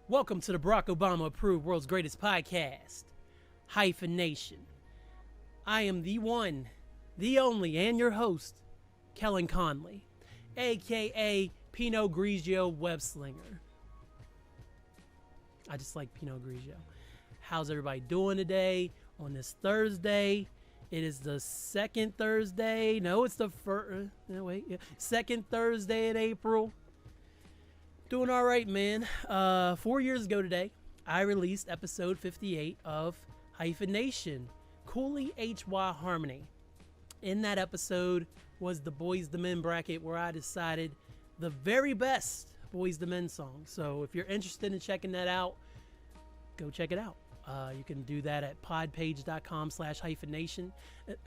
Welcome to the Barack Obama approved world's greatest podcast, Hyphen Nation. I am the one, the only, and your host, Kellen Conley, aka Pinot Grigio Webslinger. I just like Pinot Grigio. How's everybody doing today on this Thursday? It is the second Thursday. No, it's the first. No, wait. Yeah. Second Thursday in April. Doing all right, man. 4 years ago today, I released episode 58 of Hyphen Nation, Cooley HY Harmony. In that episode was the Boys the Men bracket where I decided the very best Boys the Men song. So if you're interested in checking that out, go check it out. You can do that at podpage.com/hyphenation.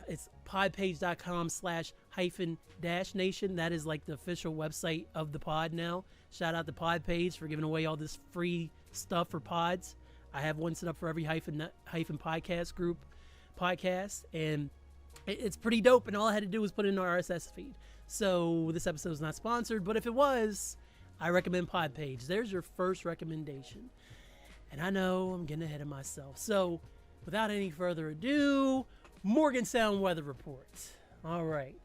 It's podpage.com/hyphen-nation. That is like the official website of the pod now. Shout out to Podpage for giving away all this free stuff for pods. I have one set up for every hyphen podcast group podcast, and it's pretty dope. And all I had to do was put in an RSS feed. So this episode is not sponsored, but if it was, I recommend Podpage. There's your first recommendation. And I know I'm getting ahead of myself. So, without any further ado, Morgantown weather report. All right.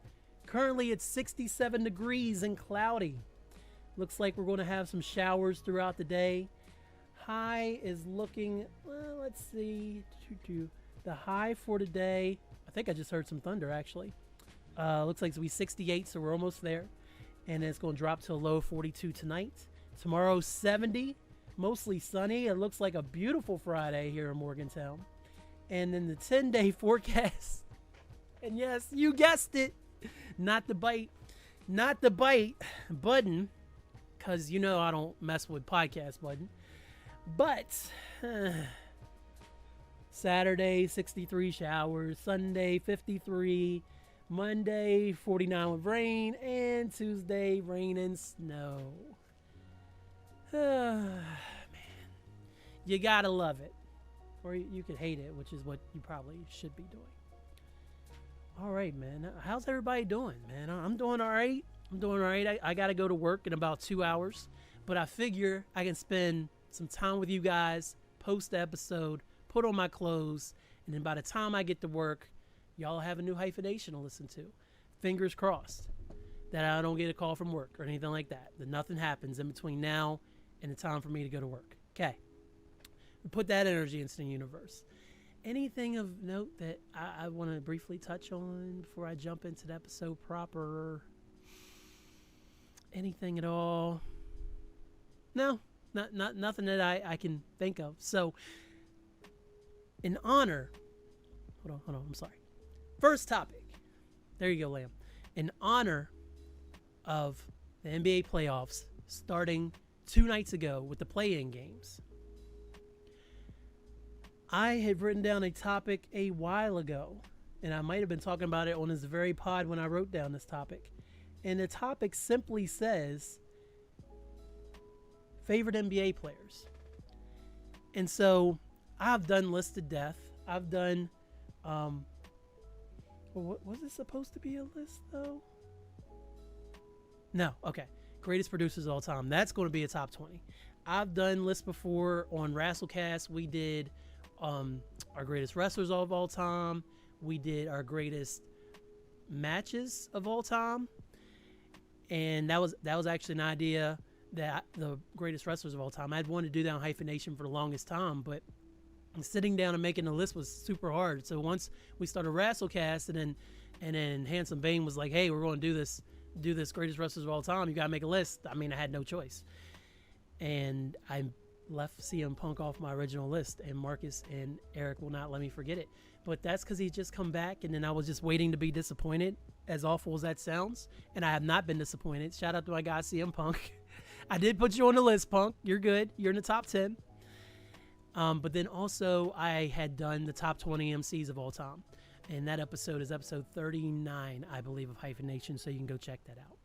Currently, it's 67 degrees and cloudy. Looks like we're going to have some showers throughout the day. High is looking, well, let's see. The high for today, I think I just heard some thunder, actually. Looks like it's going to be 68, so we're almost there. And it's going to drop to a low of 42 tonight. Tomorrow, 70. Mostly sunny. It looks like a beautiful Friday here in Morgantown. And then the 10-day forecast. And yes, you guessed it. Not the bite button. Because you know I don't mess with podcast button. But Saturday, 63 showers. Sunday, 53. Monday, 49 with rain. And Tuesday, rain and snow. Man, you gotta love it, or you could hate it, which is what you probably should be doing. All right, man. How's everybody doing, man? I'm doing all right. I gotta go to work in about 2 hours, but I figure I can spend some time with you guys, post the episode, put on my clothes, and then by the time I get to work, y'all have a new hyphenation to listen to. Fingers crossed that I don't get a call from work or anything like that. That nothing happens in between now and the time for me to go to work. Okay. Put that energy into the universe. Anything of note that I want to briefly touch on before I jump into the episode proper? Anything at all? No, not nothing that I can think of. So, in honor, hold on, I'm sorry. First topic. There you go, Lamb. In honor of the NBA playoffs starting 2 nights ago with the play-in games, I had written down a topic a while ago, and I might have been talking about it on this very pod when I wrote down this topic. And the topic simply says favorite NBA players. And so I've done list to death. I've done was it supposed to be a list though? No, okay. Greatest producers of all time. That's going to be a top 20. I've done lists before on Wrestlecast. We did our greatest wrestlers of all time. We did our greatest matches of all time. And that was actually an idea that the greatest wrestlers of all time. I'd wanted to do that on Hyphen Nation for the longest time, but sitting down and making a list was super hard. So once we started Wrestlecast, and then Handsome Bane was like, "Hey, we're going to do this greatest wrestlers of all time. You got to make a list." I mean, I had no choice, and I left CM Punk off my original list, and Marcus and Eric will not let me forget it. But that's because he's just come back, and then I was just waiting to be disappointed, as awful as that sounds, and I have not been disappointed. Shout out to my guy CM Punk. I did put you on the list, Punk. You're good. You're in the top 10. But then also I had done the top 20 MCs of all time. And that episode is episode 39, I believe, of Hyphen Nation, so you can go check that out.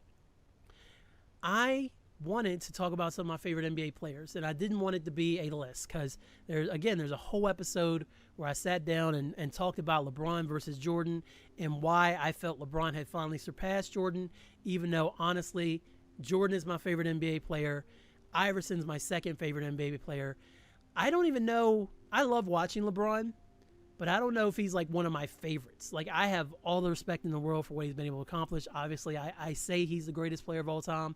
I wanted to talk about some of my favorite NBA players, and I didn't want it to be a list because there's a whole episode where I sat down and talked about LeBron versus Jordan and why I felt LeBron had finally surpassed Jordan, even though, honestly, Jordan is my favorite NBA player. Iverson's my second favorite NBA player. I don't even know. I love watching LeBron, but I don't know if he's like one of my favorites. Like, I have all the respect in the world for what he's been able to accomplish. Obviously, I say he's the greatest player of all time,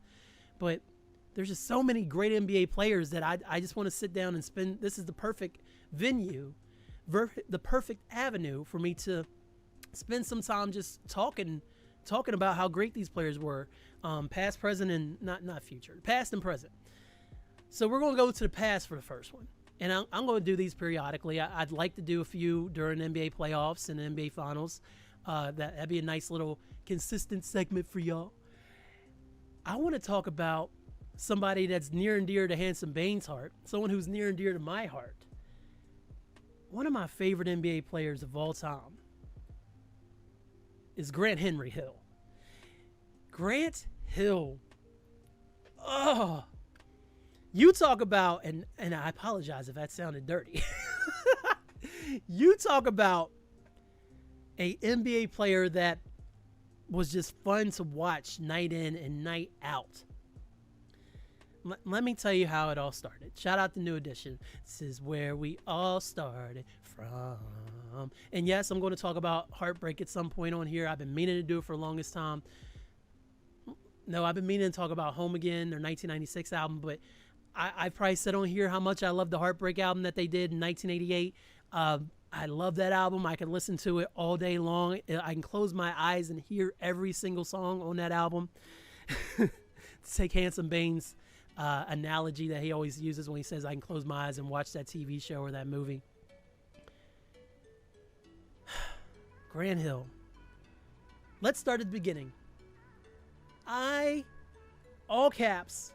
but there's just so many great NBA players that I just want to sit down and spend. This is the perfect venue, the perfect avenue for me to spend some time just talking about how great these players were, past, present, and not future, past and present. So we're going to go to the past for the first one. And I'm going to do these periodically. I'd like to do a few during NBA playoffs and NBA finals. That'd be a nice little consistent segment for y'all. I want to talk about somebody that's near and dear to Handsome Bane's heart, someone who's near and dear to my heart. One of my favorite NBA players of all time is Grant Henry Hill. Grant Hill. Oh, you talk about, and I apologize if that sounded dirty. You talk about a NBA player that was just fun to watch night in and night out. Let me tell you how it all started. Shout out to New Edition. This is where we all started from. And yes, I'm going to talk about heartbreak at some point on here. I've been meaning to do it for the longest time. No, I've been meaning to talk about Home Again, their 1996 album, but I probably said on here how much I love the Heartbreak album that they did in 1988. I love that album. I can listen to it all day long. I can close my eyes and hear every single song on that album. To take Handsome Bane's analogy that he always uses when he says I can close my eyes and watch that TV show or that movie. Grant Hill. Let's start at the beginning. All caps,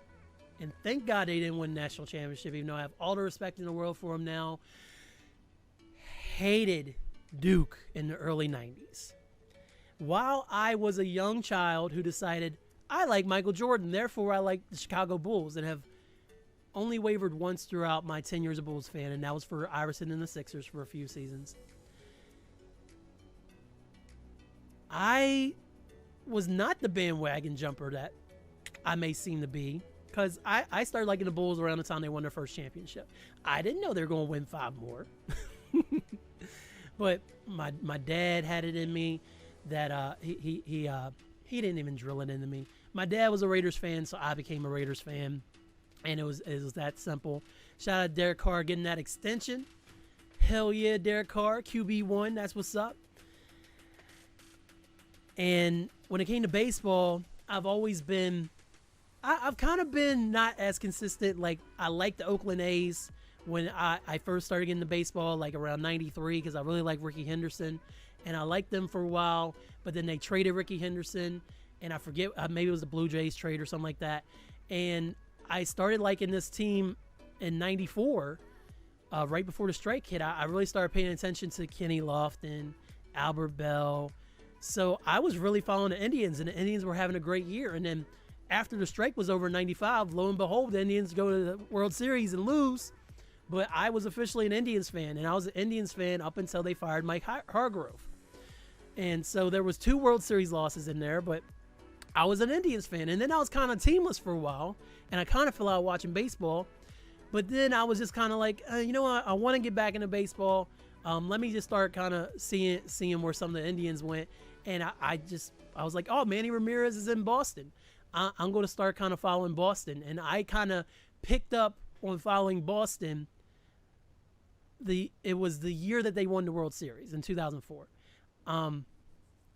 and thank God they didn't win the national championship, even though I have all the respect in the world for him now, hated Duke in the early 90s. While I was a young child who decided, I like Michael Jordan, therefore I like the Chicago Bulls, and have only wavered once throughout my 10 years of Bulls fan, and that was for Iverson and the Sixers for a few seasons. I was not the bandwagon jumper that I may seem to be, because I started liking the Bulls around the time they won their first championship. I didn't know they were going to win 5 more. But my dad had it in me that he didn't even drill it into me. My dad was a Raiders fan, so I became a Raiders fan, and it was that simple. Shout out Derek Carr getting that extension. Hell yeah, Derek Carr, QB1, that's what's up. And when it came to baseball, I've always been, I've kind of been not as consistent. Like, I like the Oakland A's when I first started getting into baseball, like around 93, because I really like Ricky Henderson. And I liked them for a while, but then they traded Ricky Henderson, and I forget, maybe it was the Blue Jays trade or something like that. And I started liking this team in 94, right before the strike hit. I really started paying attention to Kenny Lofton, Albert Bell. So I was really following the Indians, and the Indians were having a great year. And then after the strike was over in 95, lo and behold, the Indians go to the World Series and lose. But I was officially an Indians fan, and I was an Indians fan up until they fired Mike Hargrove. And so there was 2 World Series losses in there, but I was an Indians fan. And then I was kind of teamless for a while, and I kind of fell out watching baseball. But then I was just kind of like, you know what? I want to get back into baseball. Let me just start kind of seeing where some of the Indians went. And I was like, oh, Manny Ramirez is in Boston. I'm going to start kind of following Boston. And I kind of picked up on following Boston. It was the year that they won the World Series in 2004.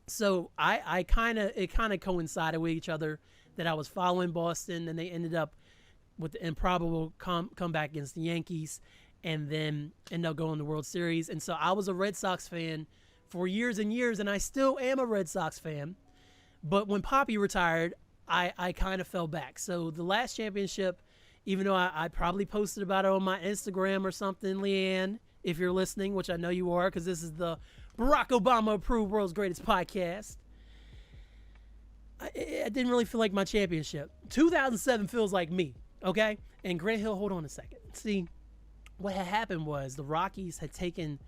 So it kind of coincided with each other that I was following Boston, and they ended up with the improbable comeback against the Yankees, and then ended up going to the World Series. And so I was a Red Sox fan for years and years, and I still am a Red Sox fan. But when Poppy retired, I kind of fell back. So the last championship, even though I probably posted about it on my Instagram or something, Leanne, if you're listening, which I know you are, because this is the Barack Obama approved world's greatest podcast, I didn't really feel like my championship. 2007 feels like me, okay? And Grant Hill, hold on a second. See, what had happened was the Rockies had taken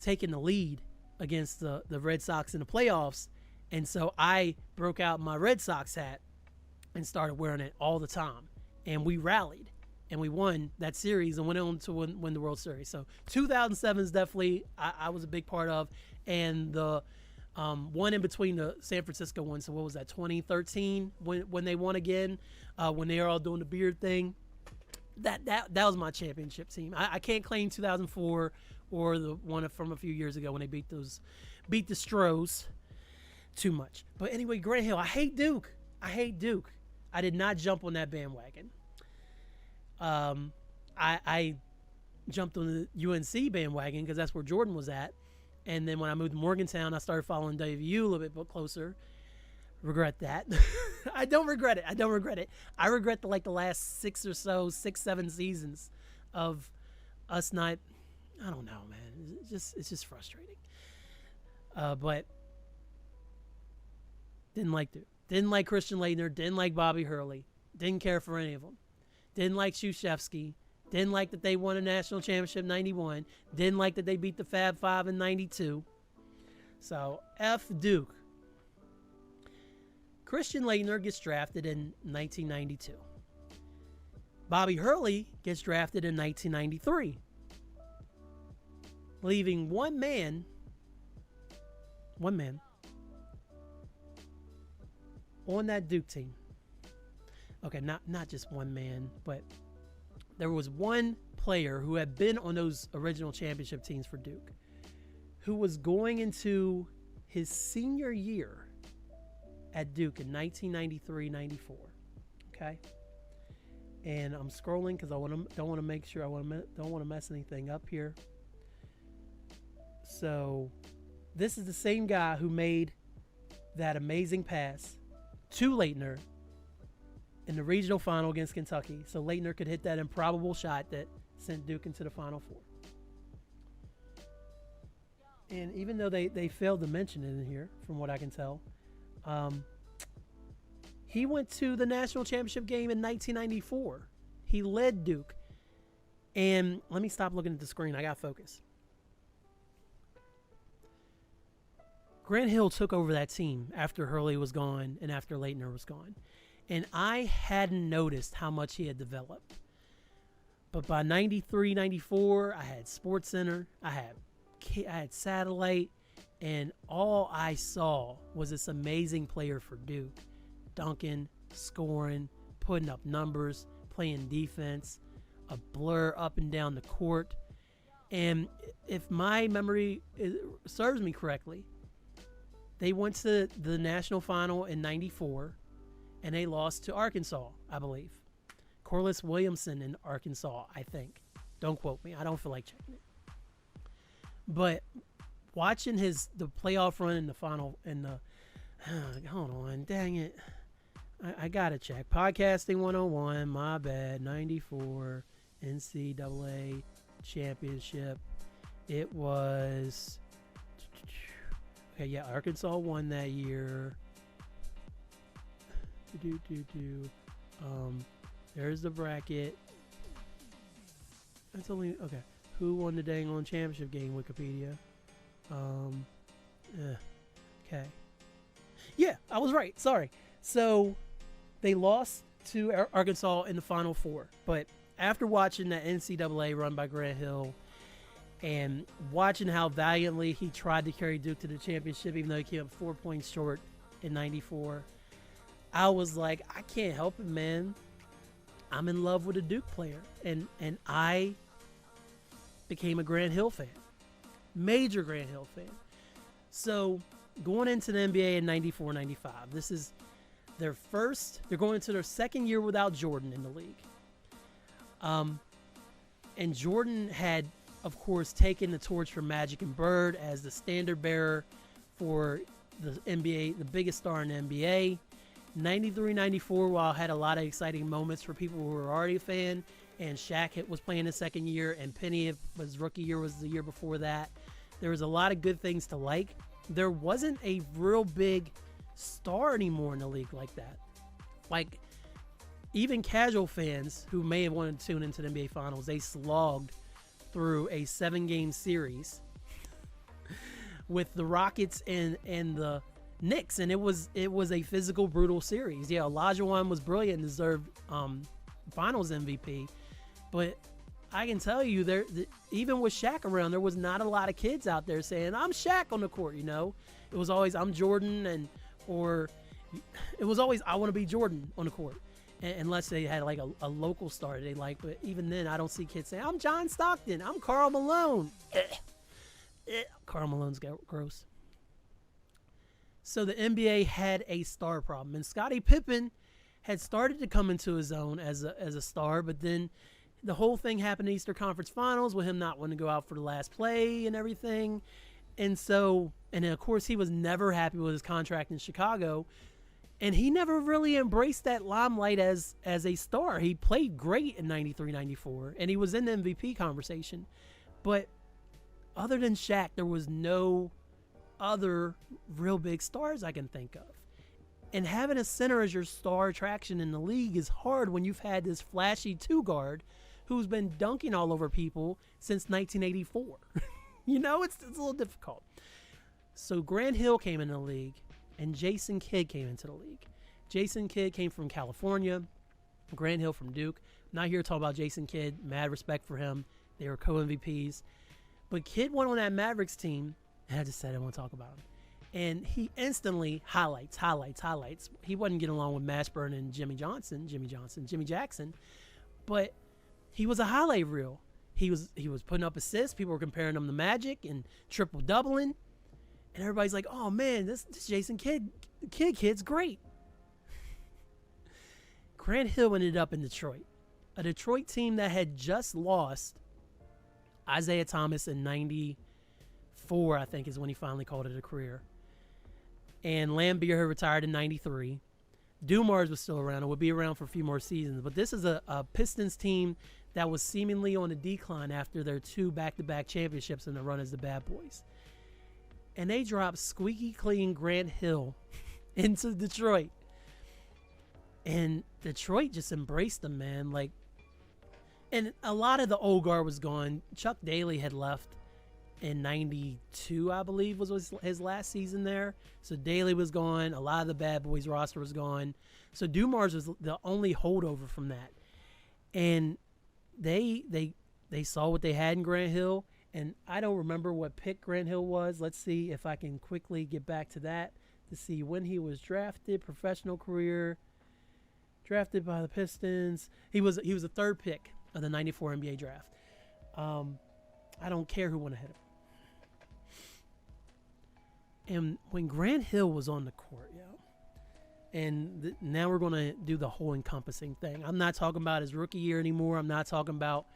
the lead against the Red Sox in the playoffs, and so I broke out my Red Sox hat and started wearing it all the time. and we rallied and we won that series and went on to win the World Series. So 2007 is definitely I was a big part of, and the one in between the San Francisco one. So what was that, 2013 when they won again, when they were all doing the beard thing. That was my championship team. I can't claim 2004 or the one from a few years ago when they beat the Stros too much. But anyway, Grant Hill. I hate Duke. I did not jump on that bandwagon. I jumped on the UNC bandwagon because that's where Jordan was at. And then when I moved to Morgantown, I started following WVU a little bit closer. Regret that. I don't regret it. I regret the last 6-7 seasons of us not. I don't know, man. It's just frustrating. But didn't like Duke. Didn't like Christian Laettner. Didn't like Bobby Hurley. Didn't care for any of them. Didn't like Krzyzewski. Didn't like that they won a national championship in 91. Didn't like that they beat the Fab Five in 92. So, F Duke. Christian Laettner gets drafted in 1992. Bobby Hurley gets drafted in 1993. Leaving one man on that Duke team. Okay, not just one man, but there was one player who had been on those original championship teams for Duke, who was going into his senior year at Duke in 1993-94. Okay, and I'm scrolling because I don't want to make sure don't want to mess anything up here. So, this is the same guy who made that amazing pass to Laettner in the regional final against Kentucky, so Laettner could hit that improbable shot that sent Duke into the Final Four. And even though they failed to mention it in here, from what I can tell, he went to the national championship game in 1994. He led Duke. And let me stop looking at the screen. I got focus. Grant Hill took over that team after Hurley was gone and after Laettner was gone. And I hadn't noticed how much he had developed. But by 93, 94, I had SportsCenter, I had Satellite, and all I saw was this amazing player for Duke. Dunking, scoring, putting up numbers, playing defense, a blur up and down the court. And if my memory serves me correctly, they went to the national final in 94, and they lost to Arkansas, I believe. Corliss Williamson in Arkansas, I think. Don't quote me. I don't feel like checking it. But watching the playoff run in the final, hold on, dang it. I got to check. Podcasting 101, my bad, 94 NCAA championship. It was, okay, yeah, Arkansas won that year. There's the bracket. That's only okay. Who won the dang on championship game? Wikipedia. Okay. Yeah, I was right. Sorry. So they lost to Arkansas in the Final Four. But after watching that NCAA run by Grant Hill and watching how valiantly he tried to carry Duke to the championship, even though he came up 4 points short in 94, I was like, I can't help it, man. I'm in love with a Duke player. And I became a Grant Hill fan. Major Grant Hill fan. So going into the NBA in 94, 95, this is they're going into their second year without Jordan in the league. And Jordan had, of course, taken the torch from Magic and Bird as the standard bearer for the NBA, the biggest star in the NBA. 93, 94, while had a lot of exciting moments for people who were already a fan, and Shaq was playing his second year, and Penny, his rookie year was the year before that. There was a lot of good things to like. There wasn't a real big star anymore in the league like that. Like, even casual fans who may have wanted to tune into the NBA Finals, they slogged through a 7-game series with the Rockets and the Knicks, and it was a physical, brutal series. Yeah, Olajuwon was brilliant and deserved Finals MVP. But I can tell you, even with Shaq around, there was not a lot of kids out there saying, "I'm Shaq on the court." It was always, "I'm Jordan," or it was always, "I want to be Jordan" on the court, unless they had like a local star they like. But even then, I don't see kids saying, "I'm John Stockton," "I'm Karl Malone." Karl Malone's gross. So the NBA had a star problem, and Scottie Pippen had started to come into his own as a star, but then the whole thing happened in Eastern Conference Finals with him not wanting to go out for the last play and everything. And then of course he was never happy with his contract in Chicago, and he never really embraced that limelight as a star. He played great in 93, 94, and he was in the MVP conversation. But other than Shaq, there was no other real big stars I can think of. And having a center as your star attraction in the league is hard when you've had this flashy two guard who's been dunking all over people since 1984. It's a little difficult. So Grant Hill came in the league, and Jason Kidd came into the league. Jason Kidd came from California, Grant Hill from Duke. I'm not here to talk about Jason Kidd. Mad respect for him. They were co-MVPs. But Kidd went on that Mavericks team, and I just said I won't talk about him. And he instantly highlights. He wasn't getting along with Mashburn and Jimmy Jackson, but he was a highlight reel. He was putting up assists. People were comparing him to Magic and triple doubling, and everybody's like, "Oh man, this Jason kid's great." Grant Hill ended up in Detroit, a Detroit team that had just lost Isaiah Thomas in '94, I think, is when he finally called it a career. And Lambeer had retired in '93. Dumars was still around and would be around for a few more seasons. But this is a Pistons team that was seemingly on a decline after their 2 back-to-back championships in the run as the Bad Boys. And they dropped squeaky clean Grant Hill into Detroit. And Detroit just embraced them, man. And a lot of the old guard was gone. Chuck Daly had left in 92, I believe, was his last season there. So Daly was gone. A lot of the Bad Boys roster was gone. So Dumars was the only holdover from that. And they saw what they had in Grant Hill. And I don't remember what pick Grant Hill was. Let's see if I can quickly get back to that to see when he was drafted, professional career, drafted by the Pistons. He was the 3rd pick of the 94 NBA draft. I don't care who went ahead of him. And when Grant Hill was on the court, and now we're going to do the whole encompassing thing. I'm not talking about his rookie year anymore. I'm not talking about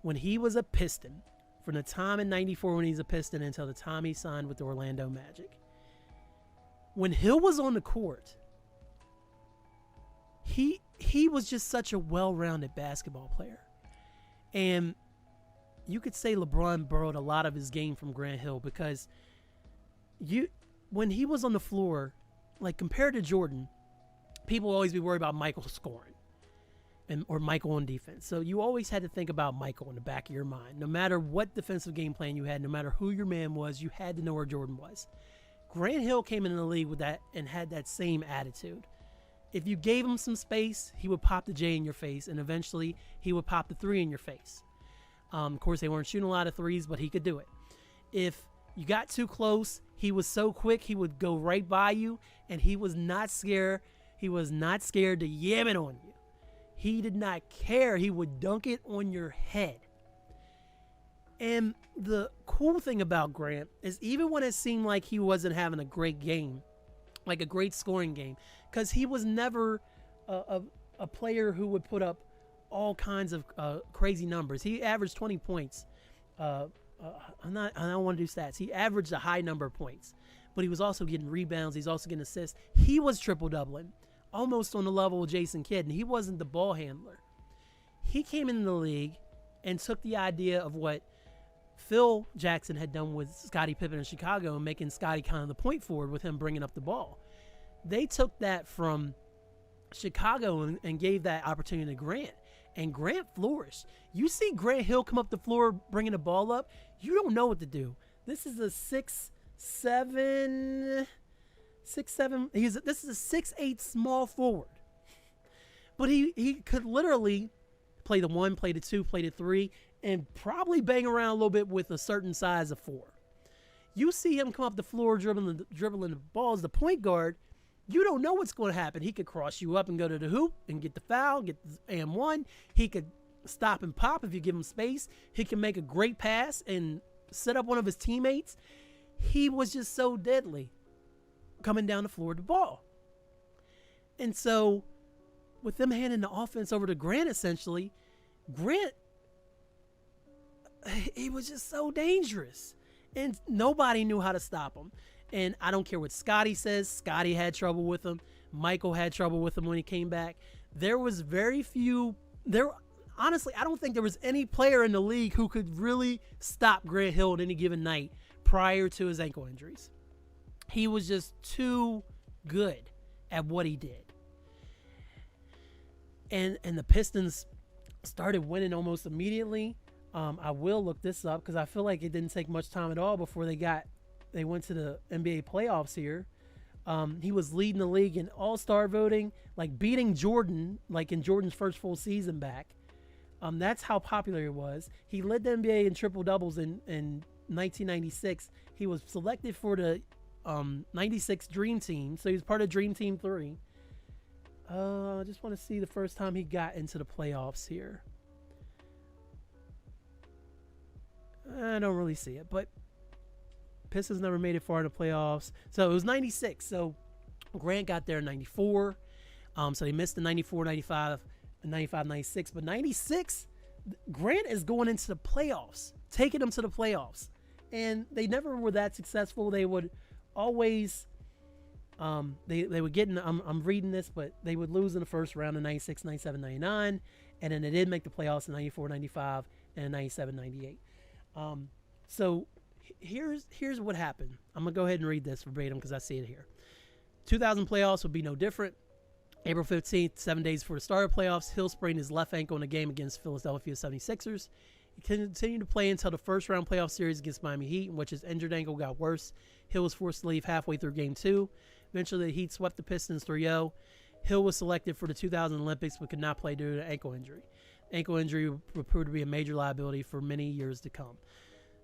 when he was a Piston, from the time in 94 when he's a Piston until the time he signed with the Orlando Magic. When Hill was on the court, he was just such a well-rounded basketball player. And you could say LeBron borrowed a lot of his game from Grant Hill, because when he was on the floor, like compared to Jordan, people always be worried about Michael scoring or Michael on defense. So you always had to think about Michael in the back of your mind. No matter what defensive game plan you had, no matter who your man was, you had to know where Jordan was. Grant Hill came into the league with that and had that same attitude. If you gave him some space, he would pop the J in your face, and eventually he would pop the 3 in your face. Of course, they weren't shooting a lot of threes, but he could do it. If you got too close, he was so quick, he would go right by you, and he was not scared. He was not scared to yam it on you. He did not care. He would dunk it on your head. And the cool thing about Grant is, even when it seemed like he wasn't having a great game, like a great scoring game, because he was never a player who would put up all kinds of crazy numbers. He averaged 20 points. I don't want to do stats. He averaged a high number of points, but he was also getting rebounds. He's also getting assists. He was triple doubling, almost on the level of Jason Kidd, and he wasn't the ball handler. He came into the league and took the idea of what Phil Jackson had done with Scottie Pippen in Chicago and making Scottie kind of the point forward with him bringing up the ball. They took that from Chicago and gave that opportunity to Grant. And Grant flourished. You see Grant Hill come up the floor bringing the ball up, you don't know what to do. This is a 6'7". This is a 6'8" small forward. But he could literally play the 1, play the 2, play the 3, and probably bang around a little bit with a certain size of 4. You see him come up the floor dribbling the ball as the point guard, you don't know what's going to happen. He could cross you up and go to the hoop and get the foul, get the and-1. He could stop and pop if you give him space. He can make a great pass and set up one of his teammates. He was just so deadly coming down the floor with the ball. And so with them handing the offense over to Grant, essentially, Grant, he was just so dangerous. And nobody knew how to stop him. And I don't care what Scotty says. Scotty had trouble with him. Michael had trouble with him when he came back. There was very few. Honestly, I don't think there was any player in the league who could really stop Grant Hill at any given night prior to his ankle injuries. He was just too good at what he did. And the Pistons started winning almost immediately. I will look this up because I feel like it didn't take much time at all before they went to the NBA playoffs here. He was leading the league in all-star voting, like beating Jordan, like in Jordan's first full season back. That's how popular he was. He led the NBA in triple-doubles in 1996. He was selected for the 96 Dream Team, so he was part of Dream Team 3. I just want to see the first time he got into the playoffs here. I don't really see it, but Pistons never made it far in the playoffs. So it was 96. So Grant got there in 94. So they missed the 94, 95, 95, 96. But 96, Grant is going into the playoffs, taking them to the playoffs. And they never were that successful. They would always, they would get in, I'm reading this, but they would lose in the first round in 96, 97, 99. And then they did make the playoffs in 94, 95, and 97, 98. So here's what happened. I'm going to go ahead and read this verbatim because I see it here. 2000 playoffs would be no different. April 15th, 7 days before the start of playoffs, Hill sprained his left ankle in a game against Philadelphia 76ers. He continued to play until the first round playoff series against Miami Heat, in which his injured ankle got worse. Hill was forced to leave halfway through game 2. Eventually, the Heat swept the Pistons 3-0. Hill was selected for the 2000 Olympics but could not play due to an ankle injury. Ankle injury would prove to be a major liability for many years to come.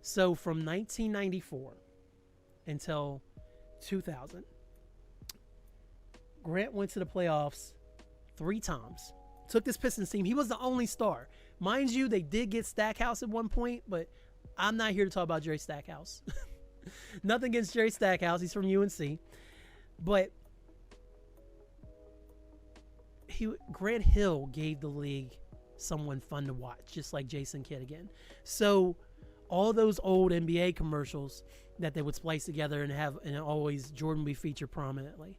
So from 1994 until 2000, Grant went to the playoffs 3 times. Took this Pistons team. He was the only star. Mind you, they did get Stackhouse at one point, but I'm not here to talk about Jerry Stackhouse. Nothing against Jerry Stackhouse. He's from UNC. But Grant Hill gave the league someone fun to watch, just like Jason Kidd again. So all those old NBA commercials that they would splice together and always Jordan would be featured prominently.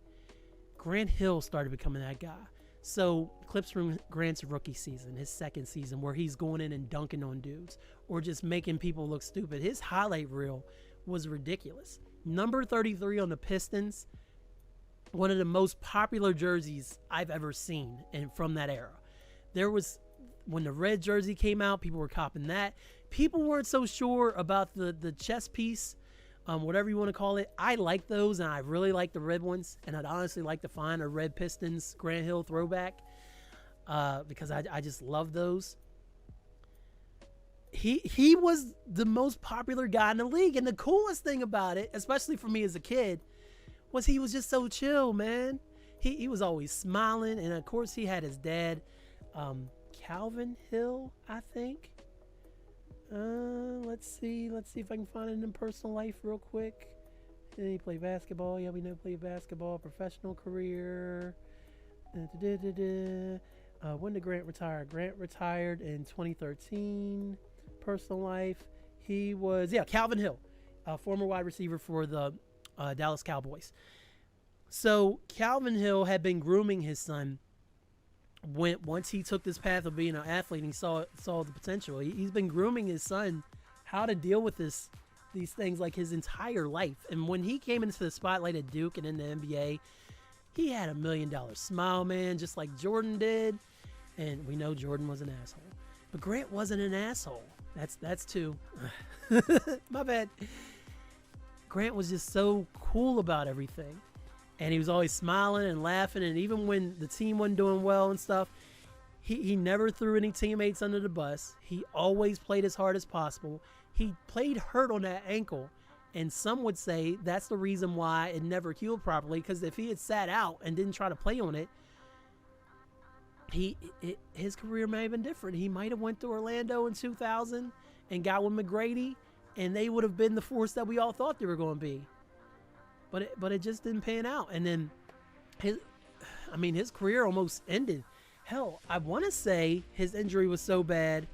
Grant Hill started becoming that guy. So clips from Grant's rookie season, his second season, where he's going in and dunking on dudes or just making people look stupid. His highlight reel was ridiculous. Number 33 on the Pistons, one of the most popular jerseys I've ever seen and from that era. There was, when the red jersey came out, people were copping that. People weren't so sure about the chest piece, whatever you want to call it. I like those, and I really like the red ones, and I'd honestly like to find a red Pistons Grant Hill throwback because I just love those. He was the most popular guy in the league, and the coolest thing about it, especially for me as a kid, was he was just so chill, man. He was always smiling, and of course he had his dad, Calvin Hill, I think. Let's see if I can find it in personal life real quick. Did he play basketball? Yeah, we know he played basketball. Professional career. When did Grant retire? Grant retired in 2013. Personal life. He was, Calvin Hill, a former wide receiver for the Dallas Cowboys. So Calvin Hill had been grooming his son once he took this path of being an athlete and he saw the potential. He's been grooming his son how to deal with these things like his entire life. And when he came into the spotlight at Duke and in the NBA, he had $1 million smile, man, just like Jordan did. And we know Jordan was an asshole, but Grant wasn't an asshole. That's two. My bad. Grant was just so cool about everything. And he was always smiling and laughing. And even when the team wasn't doing well and stuff, He never threw any teammates under the bus. He always played as hard as possible. He played hurt on that ankle, and some would say that's the reason why it never healed properly, because if he had sat out and didn't try to play on it, his career may have been different. He might have went to Orlando in 2000 and got with McGrady, and they would have been the force that we all thought they were going to be. But it just didn't pan out. And then his career almost ended. Hell, I want to say his injury was so bad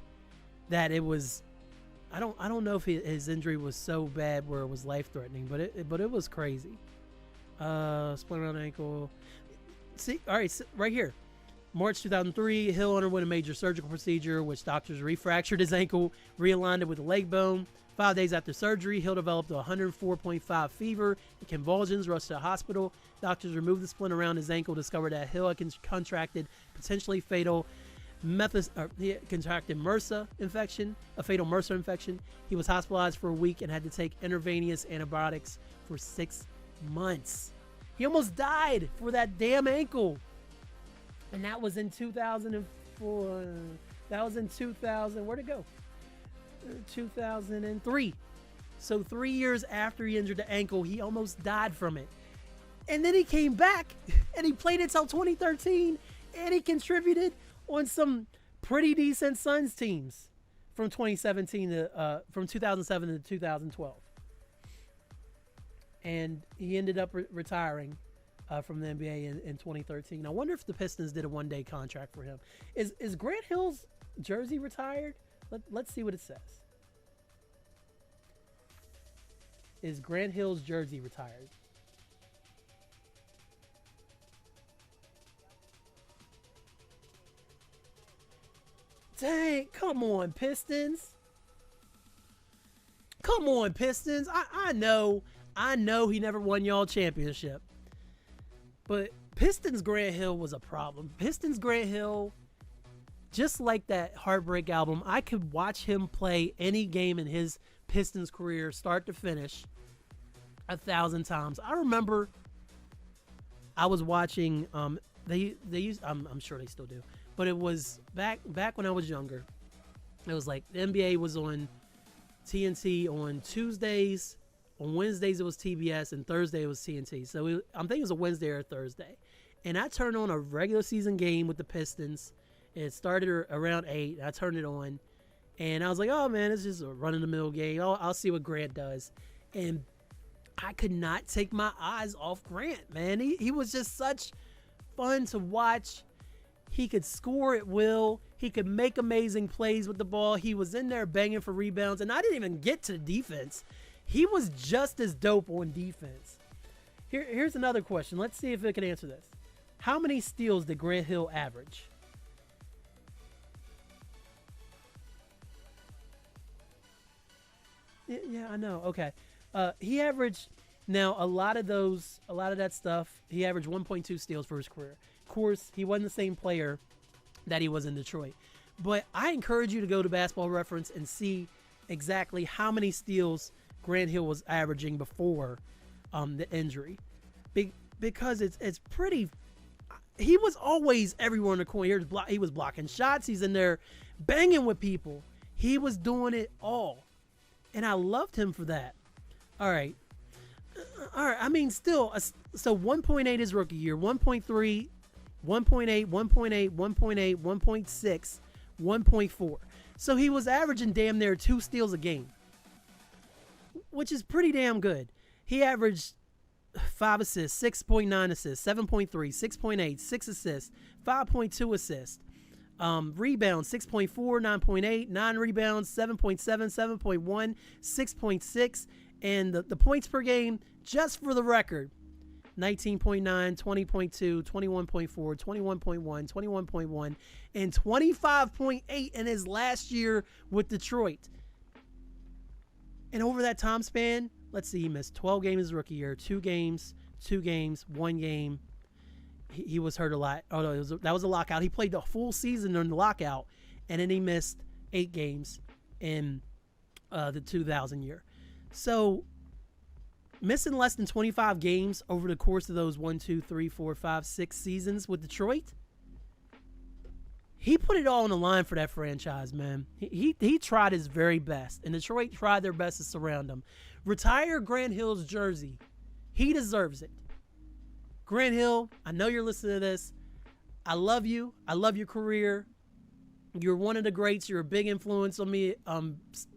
that it was. I don't know if his injury was so bad where it was life threatening, but it was crazy. Split around the ankle. See, all right, right here. March 2003, Hill underwent a major surgical procedure, which doctors refractured his ankle, realigned it with the leg bone. 5 days after surgery, Hill developed a 104.5 fever and convulsions, rushed to the hospital. Doctors removed the splint around his ankle, discovered that Hill had contracted potentially fatal he contracted MRSA infection, a fatal MRSA infection. He was hospitalized for a week and had to take intravenous antibiotics for 6 months. He almost died for that damn ankle. And that was in 2004. That was in 2000. Where'd it go? 2003. So 3 years after he injured the ankle, he almost died from it. And then he came back and he played until 2013, and he contributed on some pretty decent Suns teams from 2017 to from 2007 to 2012. And he ended up retiring from the NBA in 2013. I wonder if the Pistons did a one-day contract for him. Is Grant Hill's jersey retired? Let's see what it says. Is Grant Hill's jersey retired? Dang, come on, Pistons. Come on, Pistons. I know he never won y'all championship. But Pistons Grant Hill was a problem. Pistons Grant Hill, just like that Heartbreak album, I could watch him play any game in his Pistons career, start to finish, 1,000 times. I remember I was watching, they used, I'm sure they still do, but it was back when I was younger. It was like the NBA was on TNT on Tuesdays. On Wednesdays, it was TBS, and Thursday, it was TNT. So I'm thinking it was a Wednesday or a Thursday. And I turned on a regular season game with the Pistons. It started around 8. I turned it on. And I was like, oh, man, it's just a run-of-the-mill game. I'll see what Grant does. And I could not take my eyes off Grant, man. He was just such fun to watch. He could score at will. He could make amazing plays with the ball. He was in there banging for rebounds. And I didn't even get to the defense. He was just as dope on defense. Here's another question. Let's see if it can answer this. How many steals did Grant Hill average? Yeah, I know. Okay. He averaged, now a lot of that stuff, he averaged 1.2 steals for his career. Of course, he wasn't the same player that he was in Detroit. But I encourage you to go to Basketball Reference and see exactly how many steals Grant Hill was averaging before the injury, because it's pretty. He was always everywhere in the corner. He was blocking shots. He's in there banging with people. He was doing it all, and I loved him for that. All right. I mean, still, so 1.8 his rookie year, 1.3, 1.8, 1.8, 1.8, 1.6, 1.4. So he was averaging damn near 2 steals a game, which is pretty damn good. He averaged 5 assists, 6.9 assists, 7.3, 6.8, 6 assists, 5.2 assists. Rebounds, 6.4, 9.8, 9 rebounds, 7.7, 7.1, 6.6. And the points per game, just for the record, 19.9, 20.2, 21.4, 21.1, 21.1, and 25.8 in his last year with Detroit. And over that time span, let's see, he missed 12 games his rookie year, 2 games, 1 game. He was hurt a lot. Oh, no, that was a lockout. He played the full season during the lockout, and then he missed 8 games in the 2000 year. So missing less than 25 games over the course of those 1, 2, 3, 4, 5, 6 seasons with Detroit, he put it all on the line for that franchise, man. He tried his very best, and Detroit tried their best to surround him. Retire Grant Hill's jersey. He deserves it. Grant Hill, I know you're listening to this. I love you. I love your career. You're one of the greats. You're a big influence on me,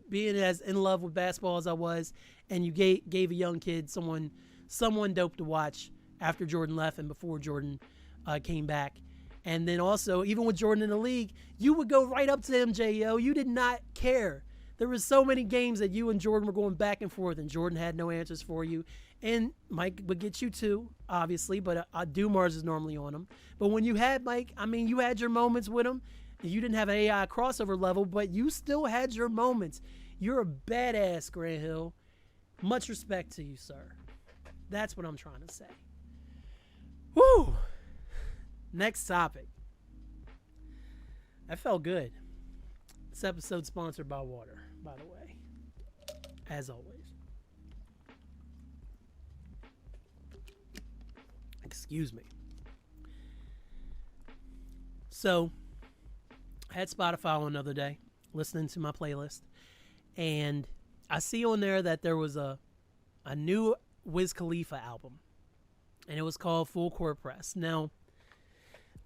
being as in love with basketball as I was, and you gave a young kid someone dope to watch after Jordan left and before Jordan came back. And then also, even with Jordan in the league, you would go right up to MJ, You did not care. There was so many games that you and Jordan were going back and forth, and Jordan had no answers for you. And Mike would get you too, obviously, but Dumars is normally on him. But when you had Mike, I mean, you had your moments with him. You didn't have an AI crossover level, but you still had your moments. You're a badass, Grant Hill. Much respect to you, sir. That's what I'm trying to say. Woo! Next topic. That felt good. This episode sponsored by water, by the way. As always. Excuse me. So, I had Spotify on another day, listening to my playlist, and I see on there that there was a new Wiz Khalifa album, and it was called Full Court Press. Now,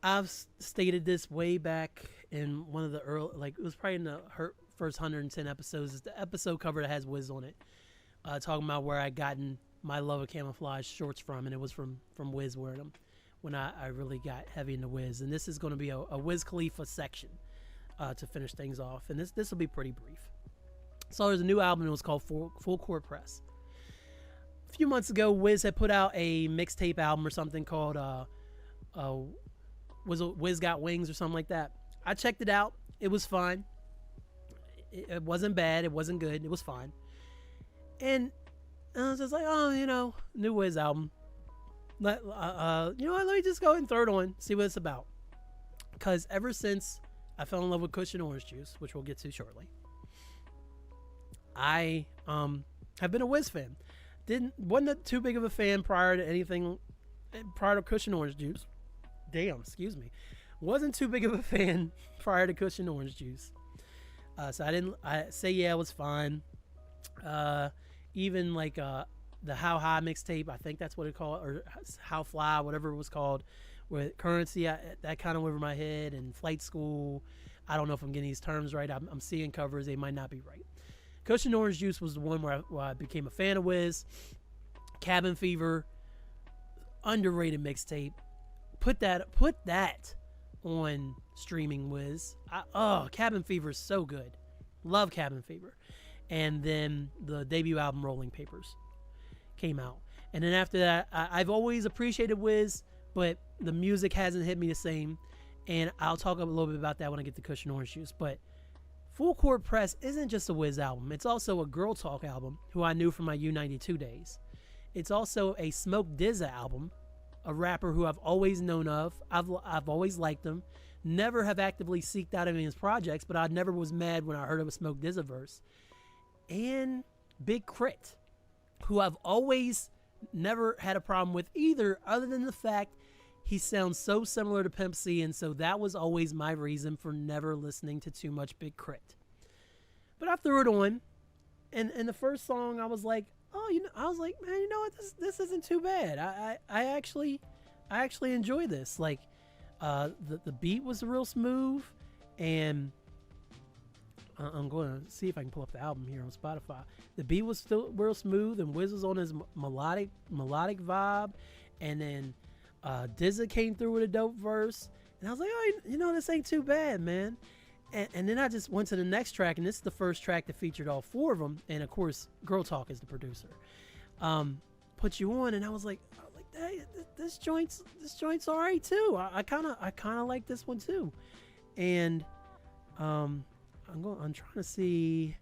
I've stated this way back in one of the early, like, it was probably in the first 110 episodes. It's the episode cover that has Wiz on it, talking about where I gotten my love of camouflage shorts from, and it was from Wiz wearing them when I really got heavy into Wiz. And this is going to be a Wiz Khalifa section to finish things off, and this will be pretty brief. So there's a new album, and it was called Full Court Press. A few months ago, Wiz had put out a mixtape album or something called was it Wiz Got Wings or something like that. I checked it out. It was fine. It wasn't bad. It wasn't good. It was fine. And I was just like, new Wiz album. Let me just go and throw it on, see what it's about. Because ever since I fell in love with Kush Orange Juice, which we'll get to shortly, I have been a Wiz fan. Wasn't too big of a fan prior to Kush Orange Juice. Excuse me. Wasn't too big of a fan prior to Kush Orange Juice. So it was fine. Even like the How High mixtape, I think that's what it called, or How Fly, whatever it was called, with Currency, that kind of went over my head, and Flight School. I don't know if I'm getting these terms right. I'm seeing covers. They might not be right. Kush Orange Juice was the one where I became a fan of Wiz. Cabin Fever, underrated mixtape. Put that on streaming, Wiz. Cabin Fever is so good. Love Cabin Fever. And then the debut album, Rolling Papers, came out. And then after that, I've always appreciated Wiz, but the music hasn't hit me the same. And I'll talk a little bit about that when I get to Kush Orange Juice. But Full Court Press isn't just a Wiz album. It's also a Girl Talk album, who I knew from my U92 days. It's also a Smoke DZA album, a rapper who I've always known of. I've always liked him. Never have actively seeked out any of his projects, but I never was mad when I heard of a Smoke DZA verse. And Big KRIT, who I've always never had a problem with either, other than the fact he sounds so similar to Pimp C, and so that was always my reason for never listening to too much Big KRIT. But I threw it on, and the first song I was like, I was like, man, you know what, this isn't too bad. I actually enjoy this. Like, the beat was real smooth, and I'm going to see if I can pull up the album here on Spotify. The beat was still real smooth, and Wiz was on his melodic vibe, and then DZA came through with a dope verse, and I was like, this ain't too bad, man. And then I just went to the next track, and this is the first track that featured all four of them, and of course, Girl Talk is the producer. Put You On, and I was like, hey, this joint's all right too. I kind of like this one too, and I'm trying to see.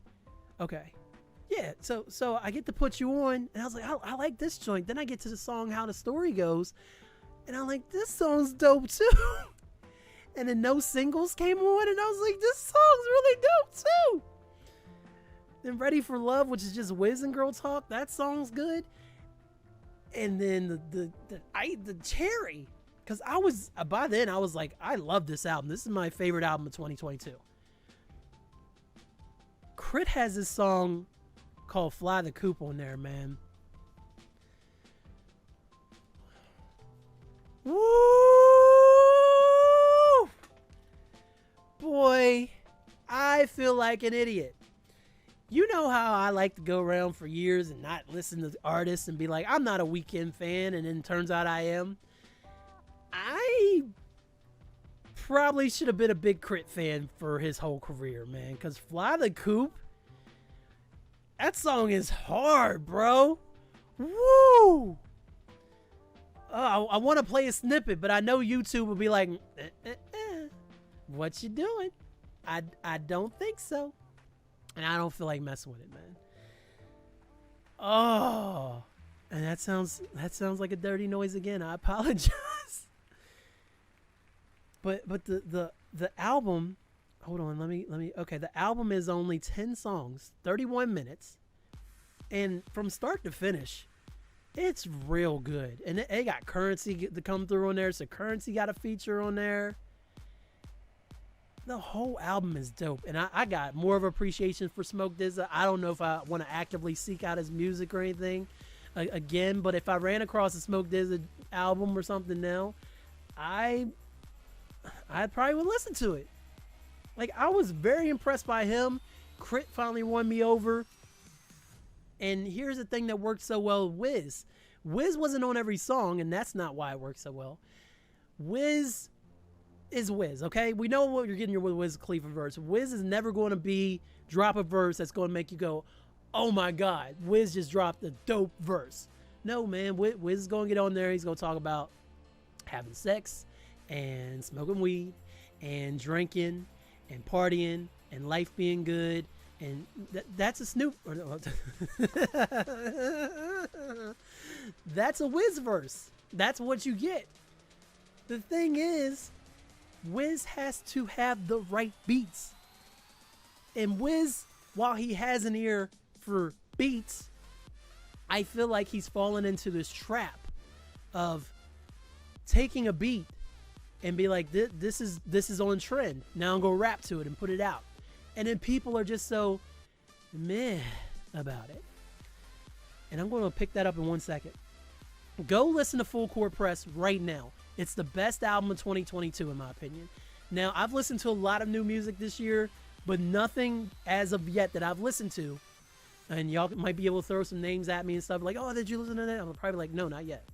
Okay, yeah. So I get to Put You On, and I was like, I like this joint. Then I get to the song How the Story Goes, and I'm like, this song's dope too. And then No Singles came on, and I was like, this song's really dope too. Then Ready for Love, which is just Wiz and Girl Talk, that song's good. And then the Cherry, Because by then, I was like, I love this album. This is my favorite album of 2022. KRIT has this song called Fly the Coop on there, man. Woo! Boy, I feel like an idiot. You know how I like to go around for years and not listen to artists and be like, I'm not a Weeknd fan, and then it turns out I am. I probably should have been a big KRIT fan for his whole career, man, because Fly the Coop, that song is hard, bro. Woo! I want to play a snippet, but I know YouTube will be like, what you doing? I don't think so. And I don't feel like messing with it, man. Oh, and that sounds like a dirty noise again. I apologize. But the album, hold on, let me. Okay, the album is only 10 songs, 31 minutes, and from start to finish, it's real good. And it got Currency to come through on there, so Currency got a feature on there. The whole album is dope, and I got more of appreciation for Smoke DZA. I don't know if I want to actively seek out his music or anything again, but if I ran across a Smoke DZA album or something now, I probably would listen to it. Like, I was very impressed by him. KRIT finally won me over. And here's the thing that worked so well with Wiz. Wiz wasn't on every song, and that's not why it worked so well. Wiz is Wiz, okay? We know what you're getting with Wiz Khalifa verse. Wiz is never going to drop a verse that's going to make you go, oh my God, Wiz just dropped a dope verse. No, man, Wiz is going to get on there. He's going to talk about having sex and smoking weed and drinking and partying and life being good. And that's a Snoop. That's a Wiz verse. That's what you get. The thing is, Wiz has to have the right beats. And Wiz, while he has an ear for beats, I feel like he's fallen into this trap of taking a beat and be like, this is on trend. Now I'm going to rap to it and put it out. And then people are just so meh about it. And I'm going to pick that up in 1 second. Go listen to Full Court Press right now. It's the best album of 2022, in my opinion. Now, I've listened to a lot of new music this year, but nothing as of yet that I've listened to. And y'all might be able to throw some names at me and stuff like, oh, did you listen to that? I'm probably like, no, not yet.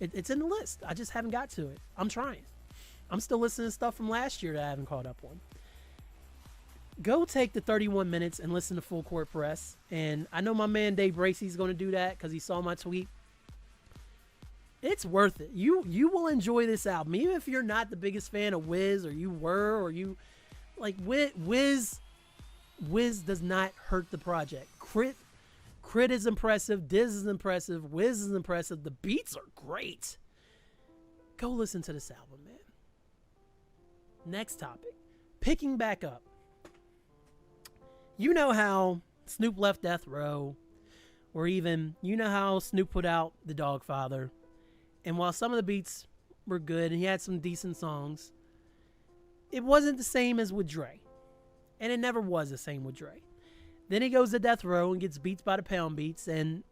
It's in the list. I just haven't got to it. I'm trying. I'm still listening to stuff from last year that I haven't caught up on. Go take the 31 minutes and listen to Full Court Press. And I know my man Dave Bracey's going to do that because he saw my tweet. It's worth it. You will enjoy this album. Even if you're not the biggest fan of Wiz, or you were, or you like Wiz does not hurt the project. KRIT is impressive. Diz is impressive. Wiz is impressive. The beats are great. Go listen to this album, man. Next topic. Picking back up. You know how Snoop left Death Row, or even, you know how Snoop put out The Dogfather. And while some of the beats were good and he had some decent songs, it wasn't the same as with Dre. And it never was the same with Dre. Then he goes to Death Row and gets Beats by the Pound beats, and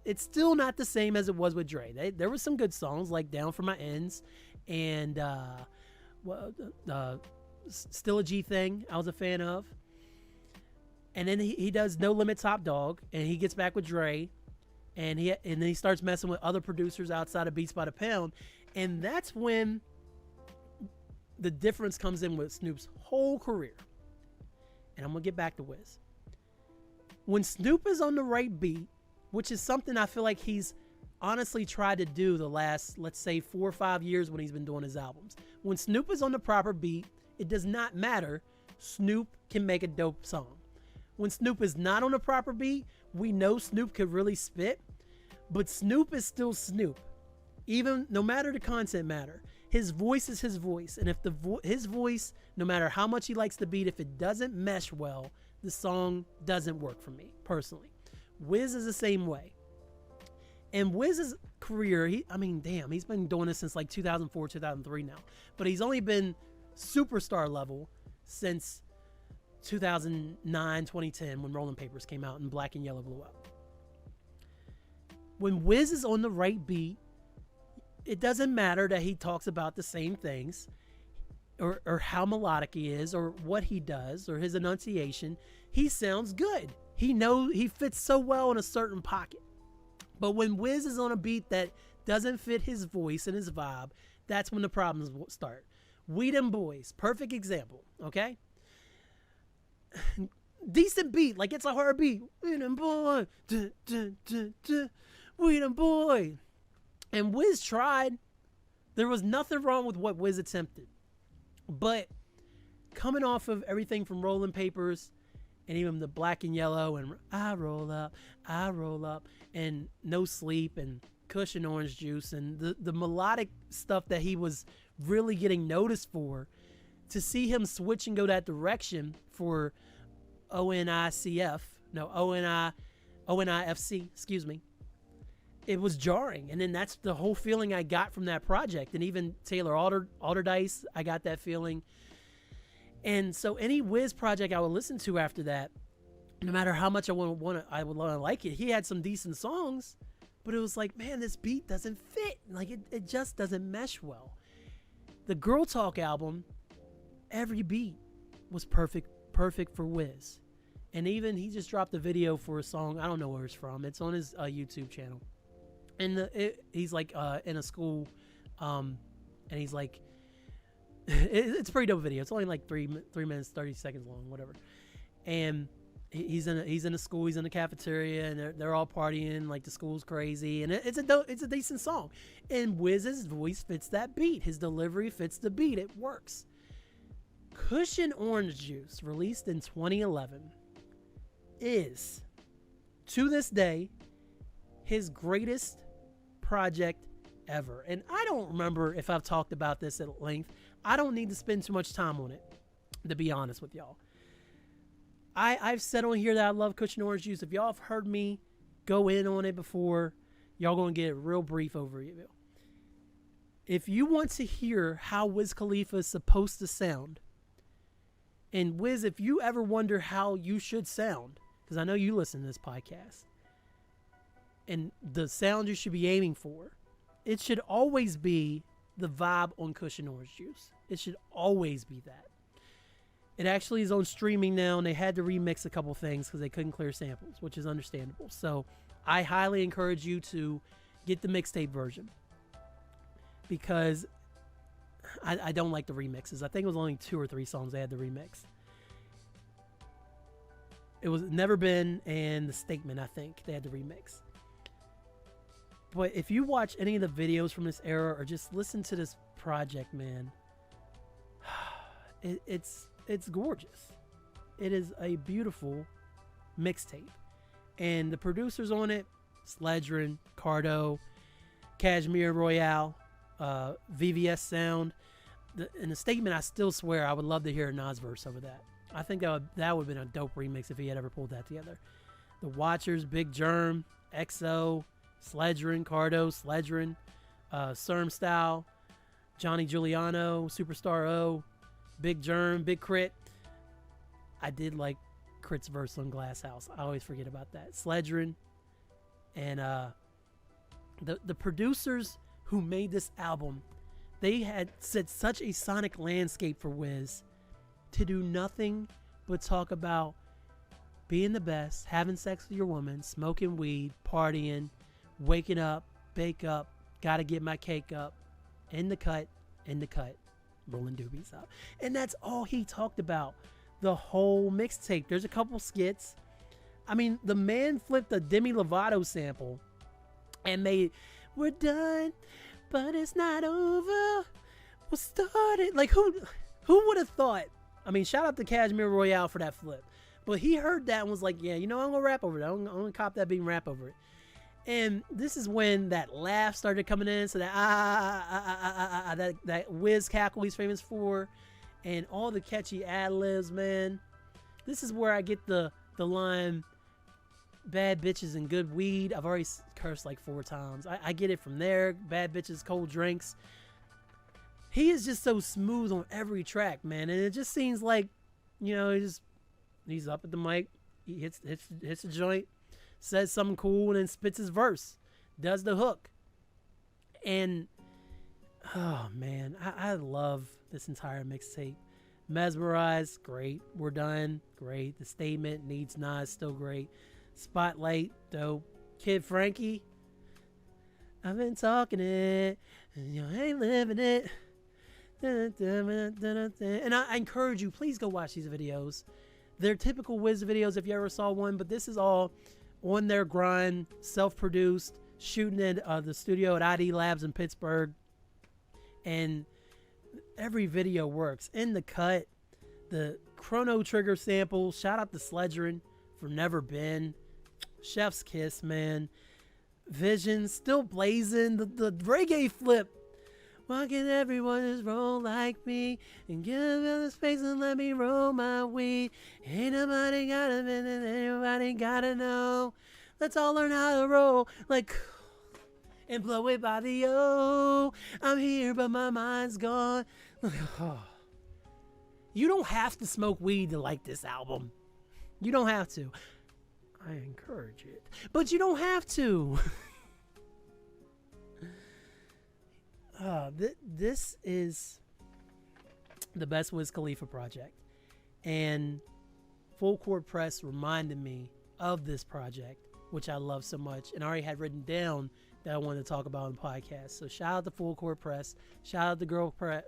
it's still not the same as it was with Dre. There were some good songs like Down for My Ends and Still a G Thing I was a fan of. And then he does No Limit Top Dog, and he gets back with Dre, and then he starts messing with other producers outside of Beats by the Pound, and that's when the difference comes in with Snoop's whole career. And I'm gonna get back to Wiz. When Snoop is on the right beat, which is something I feel like he's honestly tried to do the last, let's say, 4 or 5 years when he's been doing his albums. When Snoop is on the proper beat, it does not matter. Snoop can make a dope song. When Snoop is not on the proper beat, we know Snoop could really spit, but Snoop is still Snoop. Even no matter the content matter, his voice is his voice, and if his voice, no matter how much he likes the beat, if it doesn't mesh well, the song doesn't work for me personally. Wiz is the same way. And Wiz's career, he's been doing this since like 2004, 2003 now. But he's only been superstar level since 2009, 2010 when Rolling Papers came out and Black and Yellow blew up. When Wiz is on the right beat, it doesn't matter that he talks about the same things or how melodic he is or what he does or his enunciation. He sounds good. He fits so well in a certain pocket. But when Wiz is on a beat that doesn't fit his voice and his vibe, that's when the problems start. We Them Boys, perfect example, okay? Decent beat, like it's a hard beat. We Them Boy, we Them Boy. And Wiz tried. There was nothing wrong with what Wiz attempted. But coming off of everything from Rolling Papers and even the Black and Yellow and I roll up, and No Sleep and Kush and Orange Juice and the melodic stuff that he was really getting noticed for, to see him switch and go that direction for ONIFC, excuse me, it was jarring. And then that's the whole feeling I got from that project. And even Taylor Alderdice, I got that feeling. And so any Wiz project I would listen to after that, no matter how much I would want to like it, he had some decent songs, but it was like, man, this beat doesn't fit. Like it just doesn't mesh well. The Girl Talk album, every beat was perfect for Wiz. And even he just dropped a video for a song. I don't know where it's from. It's on his YouTube channel. And he's like in a school, and he's like, it's a pretty dope video. It's only like 3 minutes 30 seconds long, whatever. And he's in a school. He's in the cafeteria, and they're all partying like the school's crazy. And it's a decent song. And Wiz's voice fits that beat. His delivery fits the beat. It works. Kush and Orange Juice, released in 2011, is to this day his greatest project ever. And I don't remember if I've talked about this at length. I don't need to spend too much time on it, to be honest with y'all. I've said on here that I love Kush and Orange Juice. If y'all have heard me go in on it before, y'all gonna get a real brief overview. If you want to hear how Wiz Khalifa is supposed to sound, and Wiz, if you ever wonder how you should sound, because I know you listen to this podcast, and the sound you should be aiming for, it should always be the vibe on Kush and Orange Juice. It should always be that. It actually is on streaming now, and they had to remix a couple things because they couldn't clear samples, which is understandable. So I highly encourage you to get the mixtape version, because I don't like the remixes. I think it was only 2 or 3 songs they had to remix. It was Never Been and The Statement, I think they had to remix. But if you watch any of the videos from this era or just listen to this project, man, it's gorgeous. It is a beautiful mixtape. And the producers on it, Sledgerin, Cardo, Cashmere Royale, VVS Sound. In The Statement, I still swear I would love to hear a Nas verse over that. I think that would have been a dope remix if he had ever pulled that together. The Watchers, Big Germ, XO, Sledgerin, Cardo, Sledgerin, Serm Style, Johnny Giuliano, Superstar O, Big Germ, Big KRIT. I did like KRIT's verse on Glass House. I always forget about that. Sledgerin. And the producers who made this album, they had set such a sonic landscape for Wiz to do nothing but talk about being the best, having sex with your woman, smoking weed, partying, waking up, bake up, gotta get my cake up, in the cut, rolling doobies up. And that's all he talked about the whole mixtape. There's a couple skits. I mean, the man flipped a Demi Lovato sample and made, we're done, but it's not over, we'll start it. Like, who would have thought? I mean, shout out to Cashmere Royale for that flip. But he heard that and was like, yeah, you know, I'm gonna rap over that. I'm gonna cop that beat and rap over it. And this is when that laugh started coming in, so that that Wiz cackle he's famous for, and all the catchy ad libs, man. This is where I get the line, bad bitches and good weed. I've already cursed like 4 times. I get it from there. Bad bitches, cold drinks. He is just so smooth on every track, man. And it just seems like, you know, he's up at the mic. He hits the joint, says something cool, and then spits his verse. Does the hook. And, oh, man, I love this entire mixtape. Mesmerized, great. We're done, great. The Statement, Needs Not, still great. Spotlight, dope. Kid Frankie, I've been talking it, and you ain't living it. And I encourage you, please go watch these videos. They're typical Wiz videos if you ever saw one, but this is all on their grind, self-produced, shooting at the studio at ID Labs in Pittsburgh. And every video works. In the cut, the Chrono Trigger sample, shout out to Sledgerin for Never Been. Chef's Kiss, man. Vision, still blazing. The reggae flip. Why can't everyone just roll like me and give them the space and let me roll my weed? Ain't nobody gotta be, anybody gotta know. Let's all learn how to roll like and blow it by the O. I'm here, but my mind's gone. You don't have to smoke weed to like this album. You don't have to. I encourage it, but you don't have to. This is the best Wiz Khalifa project, and Full Court Press reminded me of this project, which I love so much, and I already had written down that I wanted to talk about on the podcast. So shout out to Full Court Press, shout out to Girl Press,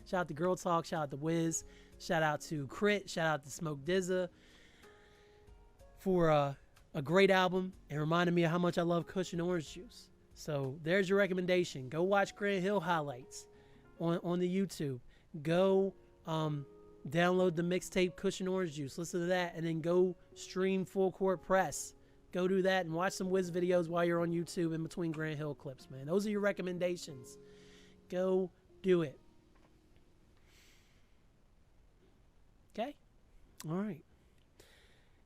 shout out to Girl Talk, shout out to Wiz, shout out to KRIT, shout out to Smoke Dizza for a great album, and reminded me of how much I love Kush and Orange Juice. So there's your recommendation. Go watch Grant Hill highlights on the YouTube. Go download the mixtape Kush and Orange Juice. Listen to that, and then go stream Full Court Press. Go do that and watch some Wiz videos while you're on YouTube in between Grant Hill clips, man. Those are your recommendations. Go do it. Okay? All right.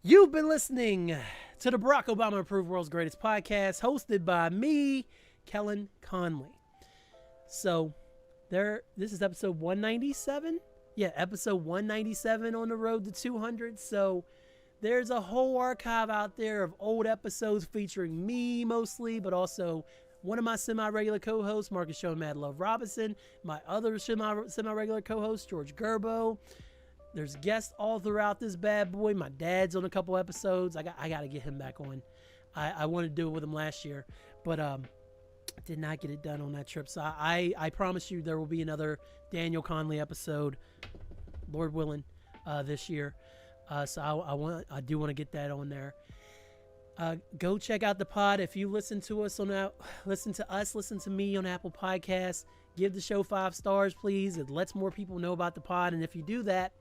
You've been listening to the Barack Obama Approved World's Greatest Podcast, hosted by me, Kellen Conley. So, this is episode 197. Yeah, episode 197 on the road to 200. So, there's a whole archive out there of old episodes featuring me mostly, but also one of my semi-regular co-hosts, Marcus Show Mad Love Robinson, my other semi-regular co-host, George Gerbo. There's guests all throughout this bad boy. My dad's on a couple episodes. I got to get him back on. I wanted to do it with him last year, but did not get it done on that trip. So I promise you there will be another Daniel Conley episode, Lord willing, this year. So I do want to get that on there. Go check out the pod. If you listen to me on Apple Podcasts, give the show 5 stars, please. It lets more people know about the pod. And if you do that,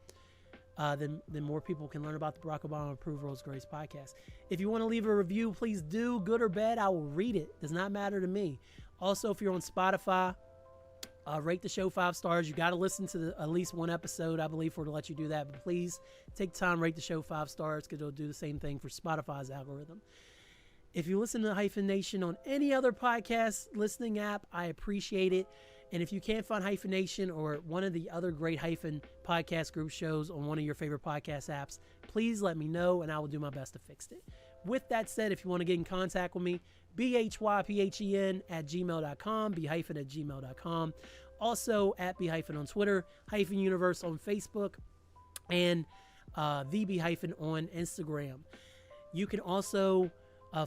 then more people can learn about the Barack Obama Approved World's Greatest Podcast. If you want to leave a review, please do. Good or bad, I will read it. Does not matter to me. Also, if you're on Spotify, rate the show 5 stars. You got to listen to at least one episode, I believe, for it to let you do that. But please take time, rate the show 5 stars, because it'll do the same thing for Spotify's algorithm. If you listen to Hyphen Nation on any other podcast listening app, I appreciate it. And if you can't find Hyphen Nation or one of the other great Hyphen podcast group shows on one of your favorite podcast apps, please let me know, and I will do my best to fix it. With that said, if you want to get in contact with me, byphen@gmail.com, bhyphen@gmail.com. Also at bhyphen on Twitter, Hyphen Universe on Facebook, and the bhyphen on Instagram. You can also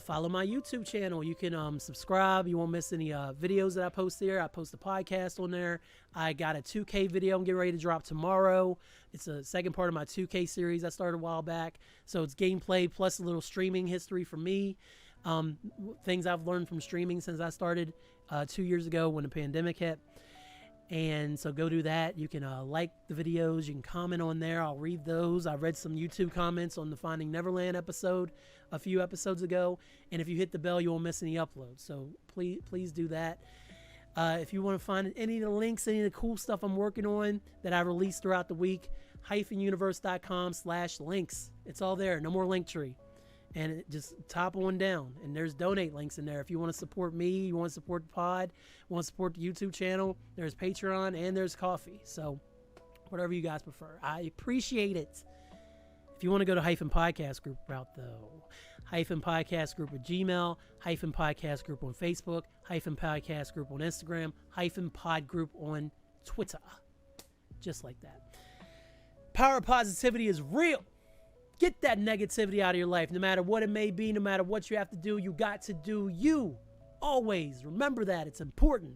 follow my YouTube channel. You can subscribe. You won't miss any videos that I post there. I post a podcast on there. I got a 2K video I'm getting ready to drop tomorrow. It's a second part of my 2K series I started a while back. So it's gameplay plus a little streaming history for me. Things I've learned from streaming since I started 2 years ago when the pandemic hit. And so go do that. You can like the videos. You can comment on there. I'll read those. I read some YouTube comments on the Finding Neverland episode a few episodes ago. And if you hit the bell, you won't miss any uploads. So please do that. If you want to find any of the links, any of the cool stuff I'm working on that I release throughout the week, hyphenuniverse.com/links. It's all there. No more link tree. And just top on down. And there's donate links in there. If you want to support me, you want to support the pod, want to support the YouTube channel, there's Patreon and there's coffee. So whatever you guys prefer. I appreciate it. If you want to go to Hyphen Podcast Group route, though, Hyphen Podcast Group at Gmail, Hyphen Podcast Group on Facebook, Hyphen Podcast Group on Instagram, Hyphen Pod Group on Twitter. Just like that. Power of positivity is real. Get that negativity out of your life. No matter what it may be, no matter what you have to do, you got to do you. Always. Remember that. It's important.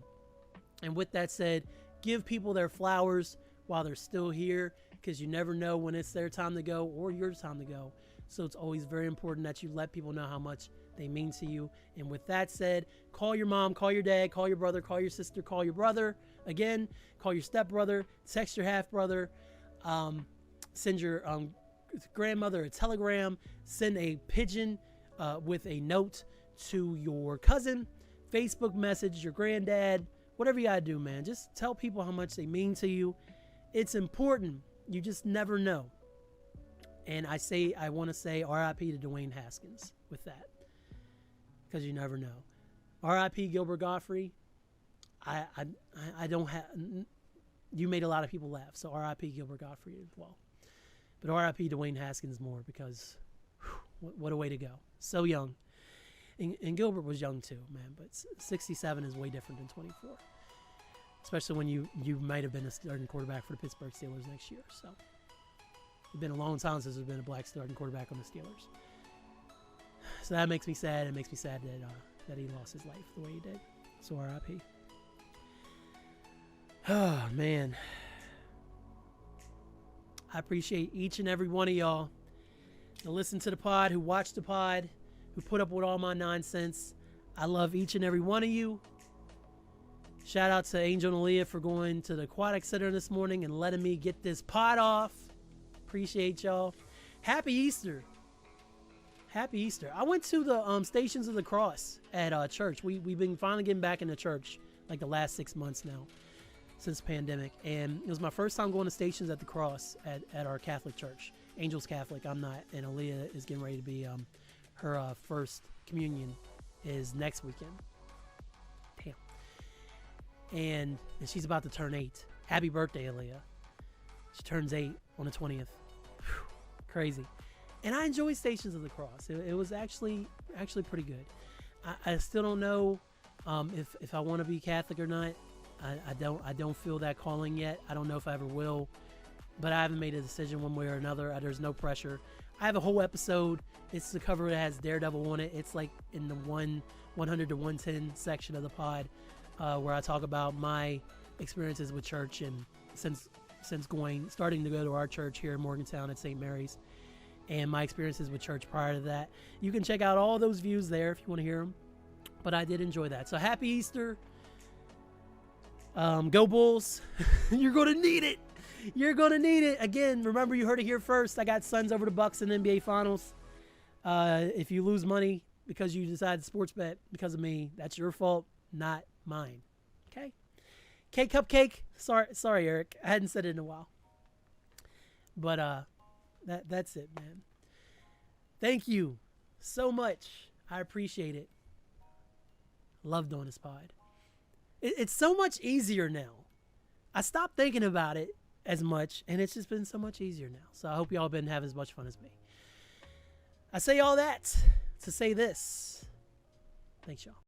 And with that said, give people their flowers while they're still here, because you never know when it's their time to go or your time to go. So it's always very important that you let people know how much they mean to you. And with that said, call your mom, call your dad, call your brother, call your sister, call your brother. Again, call your stepbrother, text your half-brother, send your grandmother a telegram, send a pigeon with a note to your cousin, Facebook message your granddad, whatever you gotta do, man. Just tell people how much they mean to you. It's important. You just never know. And I want to say R.I.P. to Dwayne Haskins with that, because you never know. R.I.P. Gilbert Gottfried. I don't have. You made a lot of people laugh, so R.I.P. Gilbert Gottfried as well. But R.I.P. Dwayne Haskins more, because what a way to go. So young. And Gilbert was young too, man. But 67 is way different than 24. Especially when you might have been a starting quarterback for the Pittsburgh Steelers next year. So it's been a long time since there's been a black starting quarterback on the Steelers. So that makes me sad. It makes me sad that he lost his life the way he did. So R.I.P. Oh, man. I appreciate each and every one of y'all who listen to the pod, who watch the pod, who put up with all my nonsense. I love each and every one of you. Shout out to Angel and Aaliyah for going to the Aquatic Center this morning and letting me get this pod off. Appreciate y'all. Happy Easter. Happy Easter. I went to the Stations of the Cross at church. We've been finally getting back into church like the last 6 months now since the pandemic. And it was my first time going to Stations at the Cross at our Catholic church. Angel's Catholic. I'm not. And Aaliyah is getting ready to be, her first communion is next weekend. Damn. And she's about to turn 8. Happy birthday, Aaliyah. She turns 8 on the 20th. Whew, crazy. And I enjoy Stations of the Cross. It was actually pretty good. I still don't know if I want to be Catholic or not. I don't feel that calling yet. I don't know if I ever will. But I haven't made a decision one way or another. There's no pressure. I have a whole episode. It's the cover that has Daredevil on it. It's like in the 100 to 110 section of the pod, where I talk about my experiences with church and since starting to go to our church here in Morgantown at St. Mary's, and my experiences with church prior to that. You can check out all those views there if you want to hear them. But I did enjoy that. So happy Easter. Go Bulls. You're going to need it. You're going to need it. Again, remember, you heard it here first. I got Suns over the Bucks in the NBA Finals. If you lose money because you decided to sports bet because of me, that's your fault, not mine. Okay? Cupcake. Sorry, Eric. I hadn't said it in a while. But that's it, man. Thank you so much. I appreciate it. Love doing this pod. It's so much easier now. I stopped thinking about it as much, and it's just been so much easier now. So I hope y'all been having as much fun as me. I say all that to say this. Thanks, y'all.